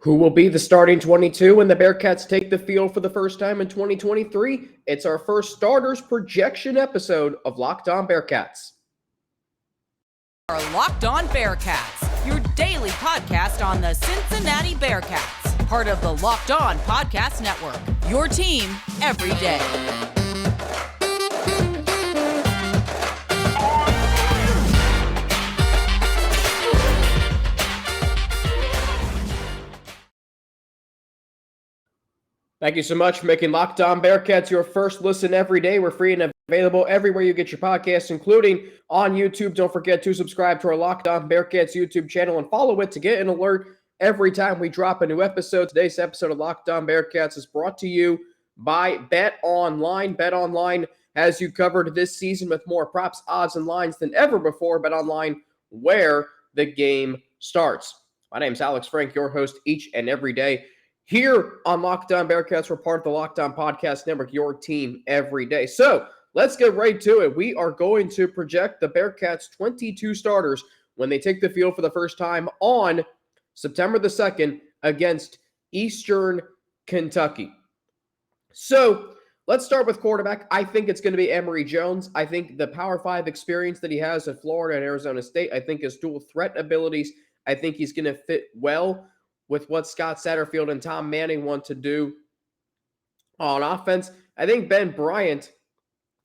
Who will be the starting 22 when the Bearcats take the field for the first time in 2023? It's our first starters projection episode of Locked On Bearcats. Our Locked On Bearcats, your daily podcast on the Cincinnati Bearcats, part of the Locked On Podcast Network, your team every day. Thank you so much for making Locked On Bearcats your first listen every day. We're free and available everywhere you get your podcasts, including on YouTube. Don't forget to subscribe to our Locked On Bearcats YouTube channel and follow it to get an alert every time we drop a new episode. Today's episode of Locked On Bearcats is brought to you by Bet Online. Bet Online has you covered this season with more props, odds, and lines than ever before. Bet Online, where the game starts. My name is Alex Frank, your host each and every day. Here on Locked On Bearcats, we're part of the Locked On Podcast Network, your team every day. So let's get right to it. We are going to project the Bearcats' 22 starters when they take the field for the first time on September the 2nd against Eastern Kentucky. So let's start with quarterback. I think it's going to be Emory Jones. I think the Power 5 experience that he has at Florida and Arizona State, I think his dual threat abilities, I think he's going to fit well with what Scott Satterfield and Tom Manning want to do on offense. I think Ben Bryant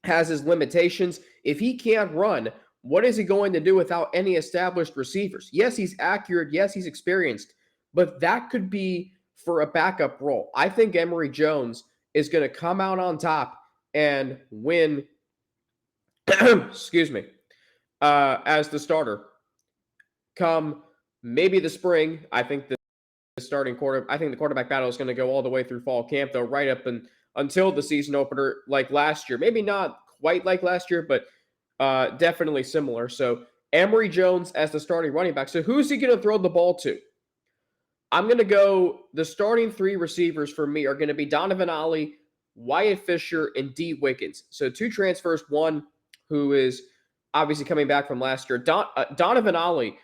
has his limitations. If he can't run, what is he going to do without any established receivers? Yes, he's accurate. Yes, he's experienced. But that could be for a backup role. I think Emory Jones is going to come out on top and win, as the starter. Come maybe the spring, I think the quarterback battle is going to go all the way through fall camp, though, right up until the season opener, like last year. Maybe not quite like last year, but definitely similar. So Emory Jones as the starting running back. So who's he going to throw the ball to? I'm going to go, the starting three receivers for me are going to be Donovan Ollie, Wyatt Fisher, and D. Wiggins. So two transfers, one who is obviously coming back from last year. Donovan Ollie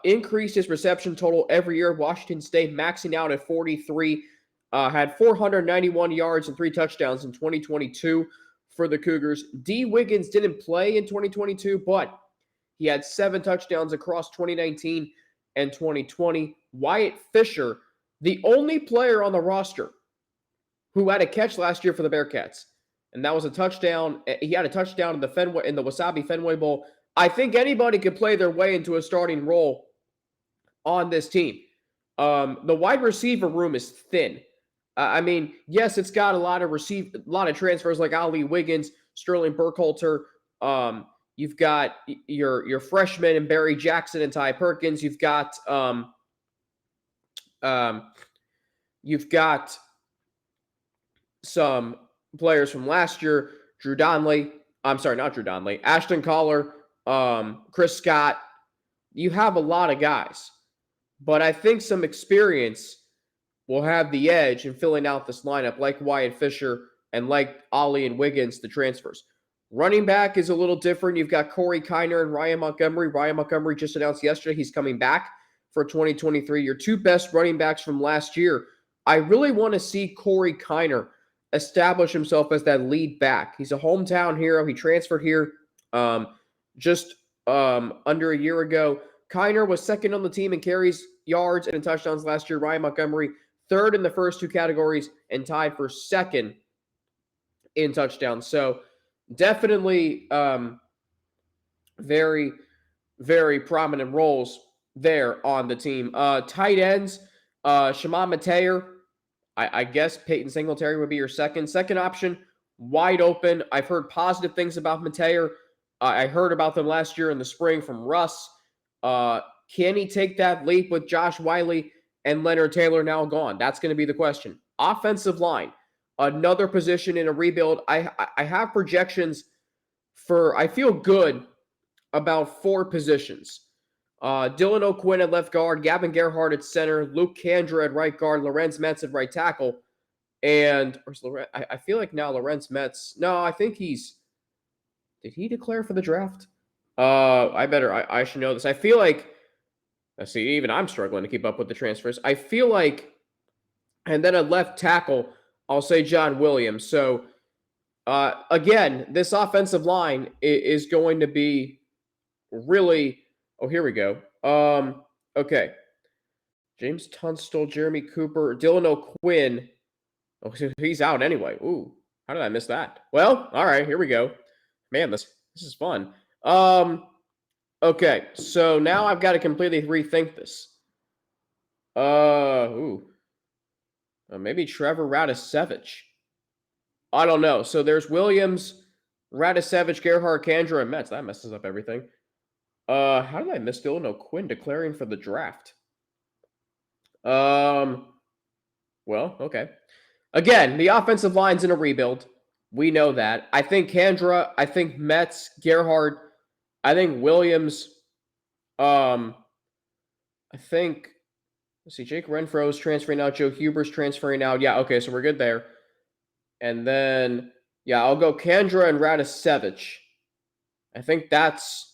increased his reception total every year. Washington State maxing out at 43, had 491 yards and 3 touchdowns in 2022 for the Cougars. D. Wiggins didn't play in 2022, but he had 7 touchdowns across 2019 and 2020. Wyatt Fisher, the only player on the roster who had a catch last year for the Bearcats, and that was a touchdown. He had a touchdown in the Wasabi Fenway Bowl. I think anybody could play their way into a starting role on this team. The wide receiver room is thin. Yes, it's got a lot of transfers like Ali Wiggins, Sterling Burkhalter. You've got your freshmen and Barry Jackson and Ty Perkins. You've got some players from last year. Ashton Collar. Chris Scott. You have a lot of guys, but I think some experience will have the edge in filling out this lineup, like Wyatt Fisher and like Ollie and Wiggins, the transfers. Running back is a little different. You've got Corey Kiner and Ryan Montgomery. Ryan Montgomery just announced yesterday he's coming back for 2023. Your two best running backs from last year. I really want to see Corey Kiner establish himself as that lead back. He's a hometown hero. He transferred here just under a year ago. Kiner was second on the team in carries, yards, and in touchdowns last year. Ryan Montgomery, third in the first two categories and tied for second in touchdowns. So definitely very, very prominent roles there on the team. Tight ends, Shimon Mateer. I guess Peyton Singletary would be your second option. Wide open. I've heard positive things about Mateer. I heard about them last year in the spring from Russ. Can he take that leap with Josh Wiley and Leonard Taylor now gone? That's going to be the question. Offensive line, another position in a rebuild. I have projections for, I feel good about 4 positions. Dylan O'Quinn at left guard, Gavin Gerhardt at center, Luke Kandra at right guard, Lorenz Metz at right tackle. And I feel like now Lorenz Metz, no, I think did he declare for the draft? I should know this. I feel like See, even I'm struggling to keep up with the transfers. I feel like, and then a left tackle, I'll say John Williams. So, again, this offensive line is going to be really. Oh, here we go. Okay. James Tunstall, Jeremy Cooper, Dylan O'Quinn. Oh, he's out anyway. Ooh, how did I miss that? Well, all right, here we go. Man, this is fun. Okay, so now I've got to completely rethink this. Maybe Trevor Radisevich. I don't know. So there's Williams, Radisevich, Gerhard, Kandra, and Metz. That messes up everything. How did I miss Dylan O'Quinn declaring for the draft? Well, okay. Again, the offensive line's in a rebuild. We know that. I think Kandra, I think Metz, Gerhard, I think Williams, I think, let's see, Jake Renfro's transferring out, Joe Huber's transferring out. Yeah, okay, so we're good there. And then, yeah, I'll go Kandra and Radisevich. I think that's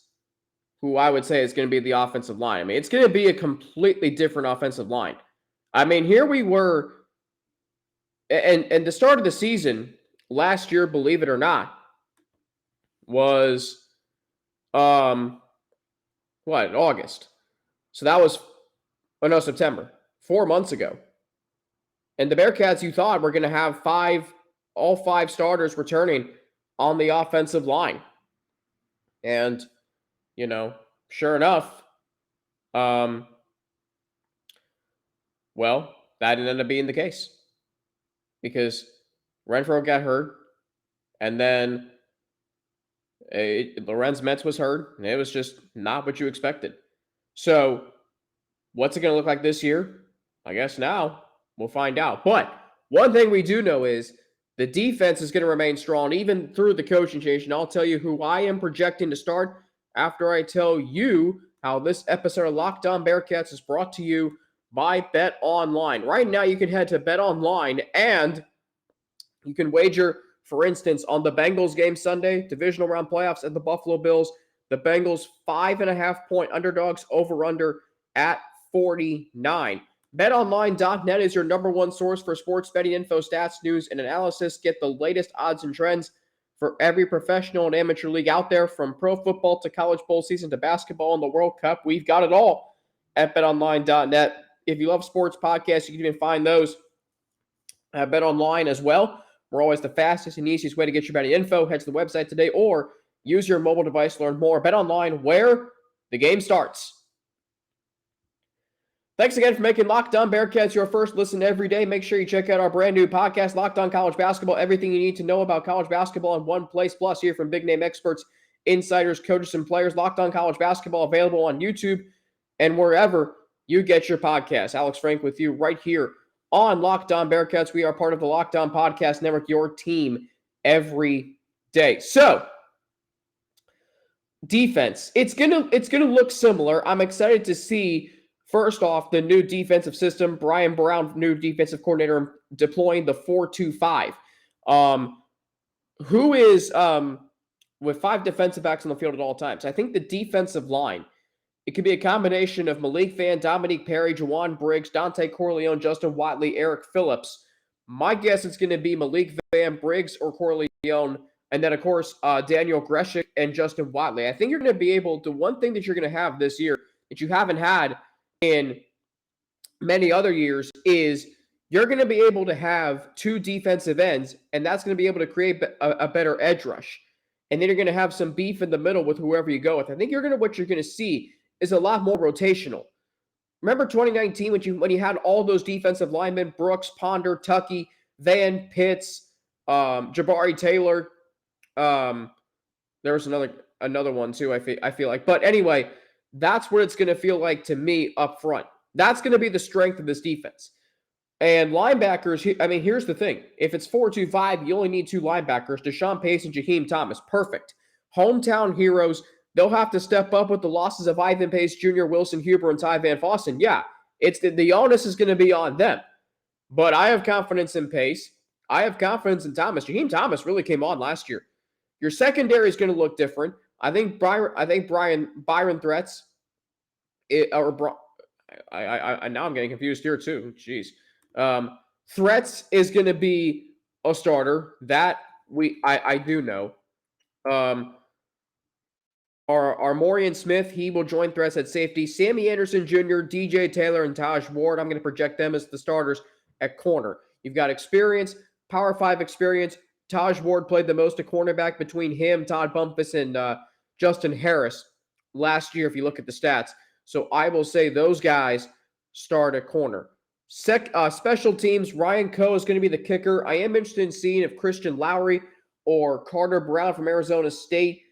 who I would say is going to be the offensive line. I mean, it's going to be a completely different offensive line. I mean, here we were, and the start of the season last year, believe it or not, was August. So that was September, 4 months ago. And the Bearcats, you thought, were going to have all five starters returning on the offensive line. And, sure enough, well, that didn't end up being the case. Because Renfro got hurt, and then Lorenz Metz was hurt, and it was just not what you expected. So, what's it going to look like this year? I guess now we'll find out. But one thing we do know is the defense is going to remain strong even through the coaching change, and I'll tell you who I am projecting to start after I tell you how this episode of Locked On Bearcats is brought to you by Bet Online. Right now, you can head to Bet Online and you can wager, for instance, on the Bengals game Sunday, divisional round playoffs at the Buffalo Bills. The Bengals 5.5-point underdogs over/under at 49. BetOnline.net is your number one source for sports betting info, stats, news, and analysis. Get the latest odds and trends for every professional and amateur league out there, from pro football to college bowl season to basketball and the World Cup. We've got it all at BetOnline.net. If you love sports podcasts, you can even find those at BetOnline as well. We're always the fastest and easiest way to get your betting info. Head to the website today or use your mobile device to learn more. BetOnline, where the game starts. Thanks again for making Locked On Bearcats your first listen every day. Make sure you check out our brand new podcast, Locked On College Basketball. Everything you need to know about college basketball in one place. Plus, hear from big-name experts, insiders, coaches, and players. Locked On College Basketball available on YouTube and wherever you get your podcasts. Alex Frank with you right here on Locked On Bearcats. We are part of the Locked On Podcast Network, your team every day. So, defense. It's gonna look similar. I'm excited to see, first off, the new defensive system. Brian Brown, new defensive coordinator, deploying the 4-2-5. Who is with 5 defensive backs on the field at all times. I think the defensive line, it could be a combination of Malik Vann, Dominique Perry, Jawan Briggs, Dante Corleone, Justin Watley, Eric Phillips. My guess it's going to be Malik Vann, Briggs, or Corleone, and then, of course, Daniel Greshik and Justin Watley. I think you're going to be able to, one thing that you're going to have this year that you haven't had in many other years is you're going to be able to have 2 defensive ends, and that's going to be able to create a better edge rush. And then you're going to have some beef in the middle with whoever you go with. I think what you're going to see is a lot more rotational. Remember 2019 when you had all those defensive linemen, Brooks, Ponder, Tuckey, Van, Pitts, Jabari Taylor. There was another one too, I feel like. But anyway, that's what it's going to feel like to me up front. That's going to be the strength of this defense. And linebackers, I mean, here's the thing. If it's 4-2-5, you only need 2 linebackers, Deshaun Pace and Jaheim Thomas. Perfect. Hometown heroes. They'll have to step up with the losses of Ivan Pace Jr., Wilson Huber, and Ty Van Fossen. Yeah, it's the onus is going to be on them. But I have confidence in Pace. I have confidence in Thomas. Jaheim Thomas really came on last year. Your secondary is going to look different. I think Byron Threats, I now I'm getting confused here too. Jeez. Threats is going to be a starter. That I do know. Our Morian Smith, he will join Threats at safety. Sammy Anderson Jr., DJ Taylor, and Taj Ward, I'm going to project them as the starters at corner. You've got experience, Power 5 experience. Taj Ward played the most at cornerback between him, Todd Bumpus, and Justin Harris last year, if you look at the stats. So I will say those guys start at corner. Special teams, Ryan Coe is going to be the kicker. I am interested in seeing if Christian Lowry or Carter Brown from Arizona State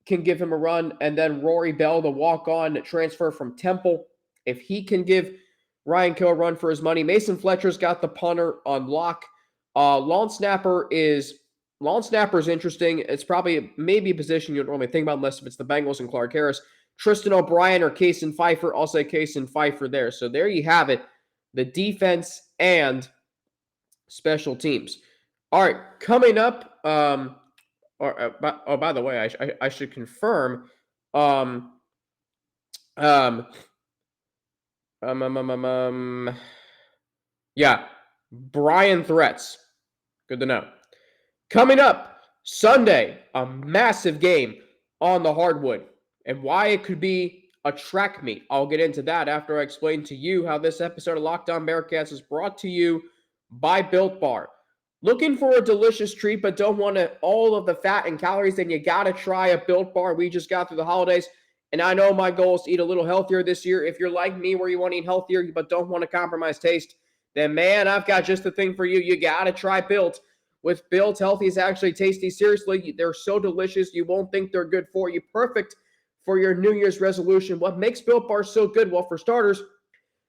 can give him a run, and then Rory Bell, the walk-on transfer from Temple, if he can give Ryan Coe a run for his money. Mason Fletcher's got the punter on lock. Long snapper is interesting. It's probably maybe a position you don't normally think about unless if it's the Bengals and Clark Harris. Tristan O'Brien or Kason Pfeiffer. I'll say Kason Pfeiffer there. So there you have it, the defense and special teams. All right, coming up, by the way, I should confirm. Yeah, Brian Threats. Good to know. Coming up Sunday, a massive game on the hardwood, and why it could be a track meet. I'll get into that after I explain to you how this episode of Locked On Bearcats is brought to you by Built Bar. Looking for a delicious treat, but don't want all of the fat and calories, then you got to try a Built Bar. We just got through the holidays, and I know my goal is to eat a little healthier this year. If you're like me, where you want to eat healthier, but don't want to compromise taste, then, man, I've got just the thing for you. You got to try Built. With Built, healthy is actually tasty. Seriously, they're so delicious, you won't think they're good for you. Perfect for your New Year's resolution. What makes Built Bar so good? Well, for starters,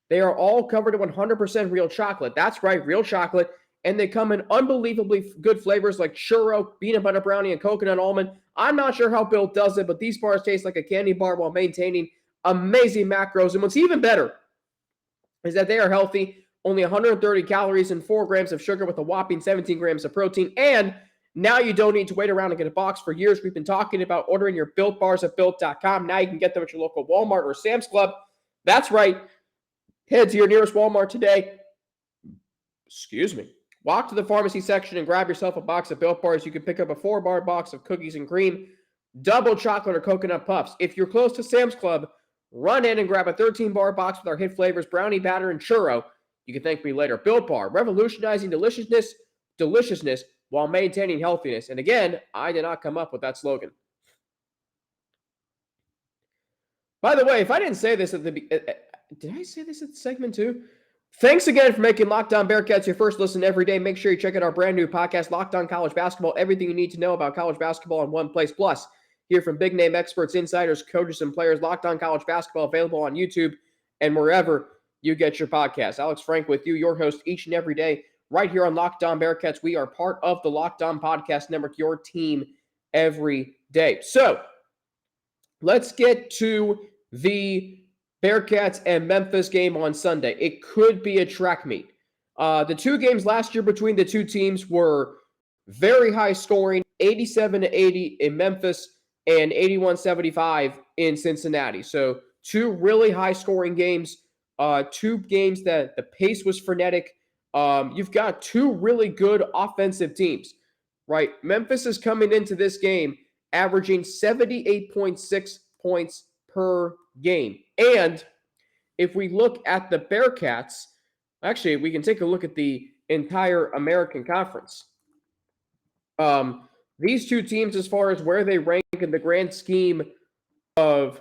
they are all covered in 100% real chocolate. That's right, real chocolate. And they come in unbelievably good flavors like churro, peanut butter brownie, and coconut almond. I'm not sure how Built does it, but these bars taste like a candy bar while maintaining amazing macros. And what's even better is that they are healthy, only 130 calories and 4 grams of sugar with a whopping 17 grams of protein. And now you don't need to wait around and get a box. For years, we've been talking about ordering your Built bars at Built.com. Now you can get them at your local Walmart or Sam's Club. That's right. Head to your nearest Walmart today. Walk to the pharmacy section and grab yourself a box of Built Bars. You can pick up a 4-bar box of cookies and cream, double chocolate or coconut puffs. If you're close to Sam's Club, run in and grab a 13-bar box with our hit flavors, brownie batter, and churro. You can thank me later. Built Bar, revolutionizing deliciousness while maintaining healthiness. And again, I did not come up with that slogan. By the way, if I didn't say this at the did I say this at the segment too? Thanks again for making Locked On Bearcats your first listen every day. Make sure you check out our brand new podcast, Locked On College Basketball. Everything you need to know about college basketball in one place. Plus, hear from big name experts, insiders, coaches, and players. Locked On College Basketball available on YouTube and wherever you get your podcast. Alex Frank with you, your host each and every day, right here on Locked On Bearcats. We are part of the Locked On Podcast Network, your team every day. So, let's get to the Bearcats and Memphis game on Sunday. It could be a track meet. The two games last year between the two teams were very high scoring, 87-80 in Memphis and 81-75 in Cincinnati. So two really high scoring games, two games that the pace was frenetic. You've got two really good offensive teams, right? Memphis is coming into this game averaging 78.6 points per game. And if we look at the Bearcats, actually, we can take a look at the entire American Conference. These two teams, as far as where they rank in the grand scheme of,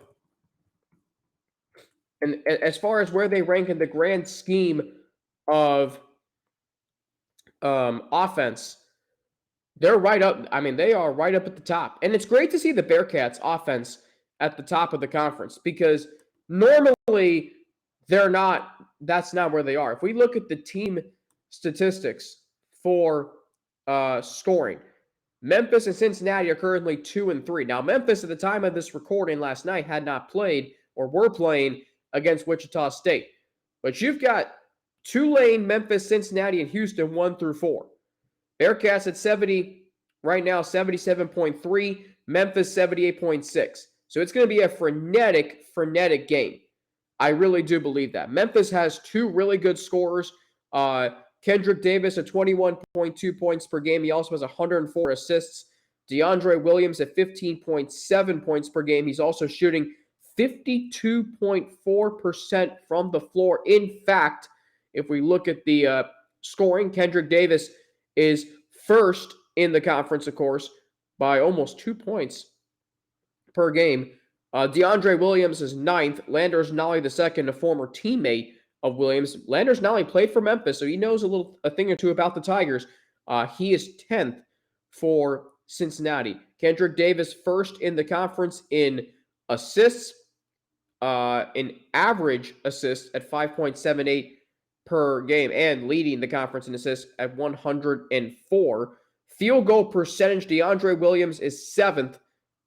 offense, they're right up. I mean, they are right up at the top. And it's great to see the Bearcats offense at the top of the conference because normally they're not. That's not where they are. If we look at the team statistics for scoring, Memphis and Cincinnati are currently 2 and 3. Now, Memphis at the time of this recording last night had not played or were playing against Wichita State. But you've got Tulane, Memphis, Cincinnati, and Houston 1 through 4. Bearcats at 70 right now, 77.3. Memphis 78.6. So it's going to be a frenetic game. I really do believe that. Memphis has two really good scorers. Kendrick Davis at 21.2 points per game. He also has 104 assists. DeAndre Williams at 15.7 points per game. He's also shooting 52.4% from the floor. In fact, if we look at the scoring, Kendrick Davis is first in the conference, of course, by almost 2 points per game. DeAndre Williams is ninth. Landers Nolly II, a former teammate of Williams. Landers Nolly played for Memphis, so he knows a thing or two about the Tigers. He is 10th for Cincinnati. Kendrick Davis first in the conference in assists, in average assists at 5.78 per game, and leading the conference in assists at 104. Field goal percentage, DeAndre Williams is 7th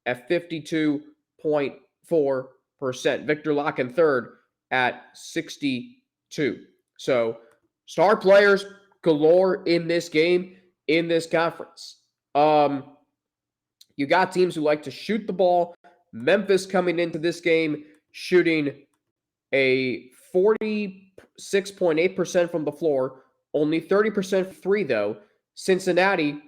at 52.4%. Victor Locken third at 62. So star players galore in this game, in this conference. You got teams who like to shoot the ball. Memphis coming into this game shooting a 46.8% from the floor, only 30% from three though. Cincinnati,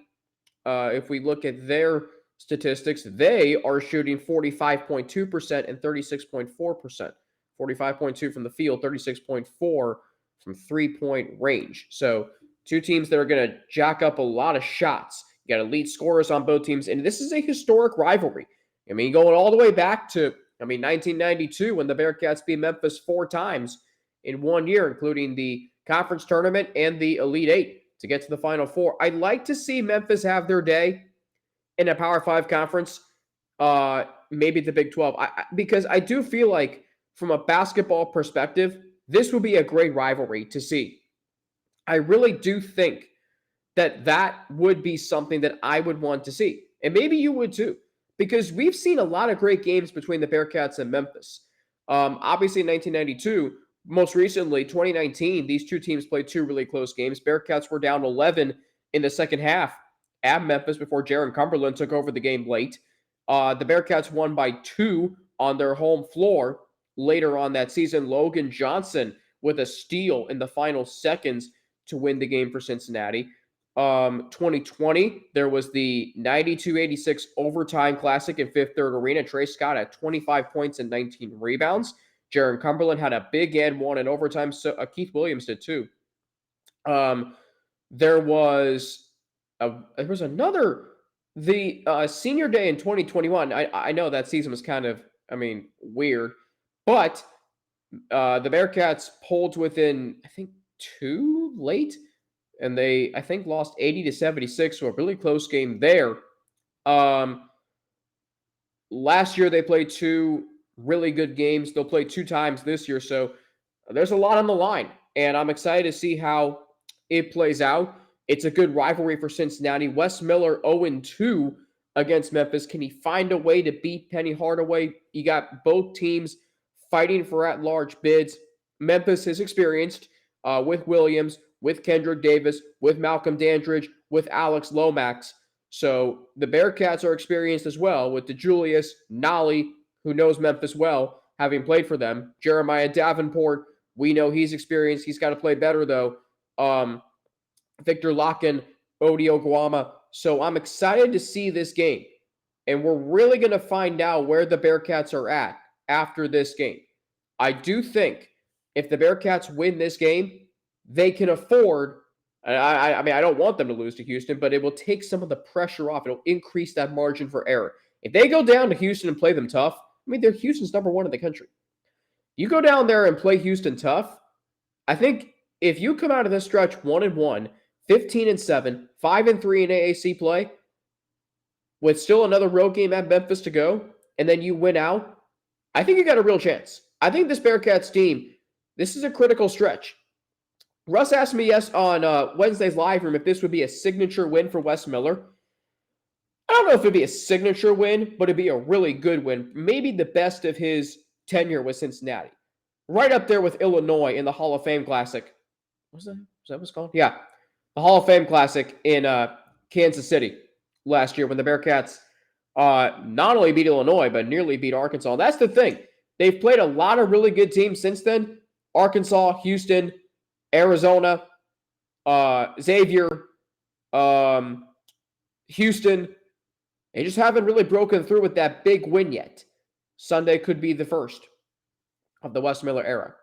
if we look at their statistics, they are shooting 45.2% and 36.4%. 45.2 from the field, 36.4 from three-point range. So two teams that are going to jack up a lot of shots. You got elite scorers on both teams, and this is a historic rivalry. I mean, going all the way back to, 1992 when the Bearcats beat Memphis 4 times in 1 year, including the conference tournament and the Elite Eight to get to the Final Four. I'd like to see Memphis have their day in a Power 5 conference, maybe the Big 12, because I do feel like from a basketball perspective, this would be a great rivalry to see. I really do think that would be something that I would want to see. And maybe you would too, because we've seen a lot of great games between the Bearcats and Memphis. Obviously, in 1992, most recently, 2019, these two teams played 2 really close games. Bearcats were down 11 in the second half at Memphis before Jaron Cumberland took over the game late. The Bearcats won by 2 on their home floor later on that season. Logan Johnson with a steal in the final seconds to win the game for Cincinnati. 2020, there was the 92-86 overtime classic in Fifth Third Arena. Trey Scott had 25 points and 19 rebounds. Jaron Cumberland had a big and one in overtime. So Keith Williams did too. There was another, the senior day in 2021. I know that season was kind of, weird, but the Bearcats pulled within, I think, 2 late, and they, I think, lost 80-76, so a really close game there. Last year, they played 2 really good games. They'll play 2 times this year, so there's a lot on the line, and I'm excited to see how it plays out. It's a good rivalry for Cincinnati. Wes Miller 0-2 against Memphis. Can he find a way to beat Penny Hardaway? You got both teams fighting for at-large bids. Memphis is experienced with Williams, with Kendrick Davis, with Malcolm Dandridge, with Alex Lomax. So the Bearcats are experienced as well with DeJulius, Nolly, who knows Memphis well, having played for them. Jeremiah Davenport, we know he's experienced. He's got to play better, though. Victor Locken, Odi Oguama. So I'm excited to see this game. And we're really going to find out where the Bearcats are at after this game. I do think if the Bearcats win this game, they can afford, I don't want them to lose to Houston, but it will take some of the pressure off. It'll increase that margin for error. If they go down to Houston and play them tough, they're Houston's number 1 in the country. You go down there and play Houston tough, I think if you come out of this stretch 1-1, 15-7, 5-3 in AAC play, with still another road game at Memphis to go, and then you win out, I think you got a real chance. I think this Bearcats team, this is a critical stretch. Russ asked me on Wednesday's live room if this would be a signature win for Wes Miller. I don't know if it'd be a signature win, but it'd be a really good win. Maybe the best of his tenure with Cincinnati. Right up there with Illinois in the Hall of Fame Classic. Is that what it's called? Yeah. The Hall of Fame Classic in Kansas City last year when the Bearcats not only beat Illinois, but nearly beat Arkansas. That's the thing. they've played a lot of really good teams since then. Arkansas, Houston, Arizona, Xavier, Houston. They just haven't really broken through with that big win yet. Sunday could be the first of the Wes Miller era.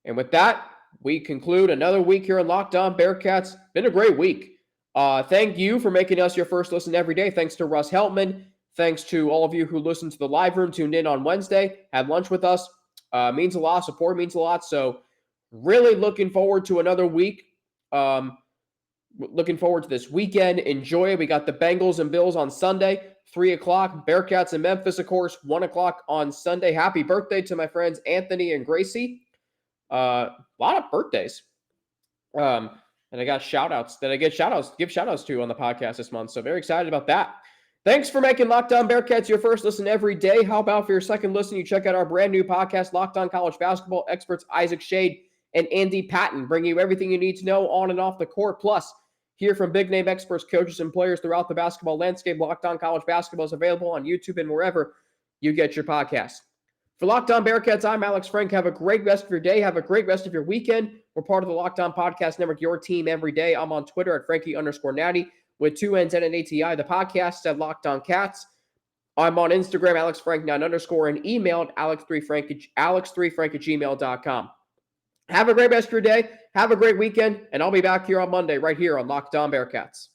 And with that, we conclude another week here on Locked On Bearcats. Been a great week. Thank you for making us your first listen every day. Thanks to Russ Heltman. Thanks to all of you who listened to the live room, tuned in on Wednesday, had lunch with us. Means a lot. Support means a lot. So really looking forward to another week. Looking forward to this weekend. Enjoy it. We got the Bengals and Bills on Sunday, 3 o'clock. Bearcats in Memphis, of course, 1 o'clock on Sunday. Happy birthday to my friends Anthony and Gracie. A lot of birthdays. And I got shout-outs that I give shout-outs to on the podcast this month. So very excited about that. Thanks for making Locked On Bearcats your first listen every day. How about for your second listen, you check out our brand new podcast, Locked On College Basketball. Experts Isaac Shade and Andy Patton bring you everything you need to know on and off the court. Plus, hear from big-name experts, coaches, and players throughout the basketball landscape. Locked On College Basketball is available on YouTube and wherever you get your podcasts. For Locked On Bearcats, I'm Alex Frank. Have a great rest of your day. Have a great rest of your weekend. We're part of the Locked On Podcast Network, your team every day. I'm on Twitter at Frankie_Natty with 2 N's and an ATI. The podcast at Locked On Cats. I'm on Instagram, AlexFrank9_ and emailed alex3frank@gmail.com. Have a great rest of your day. Have a great weekend, and I'll be back here on Monday right here on Locked On Bearcats.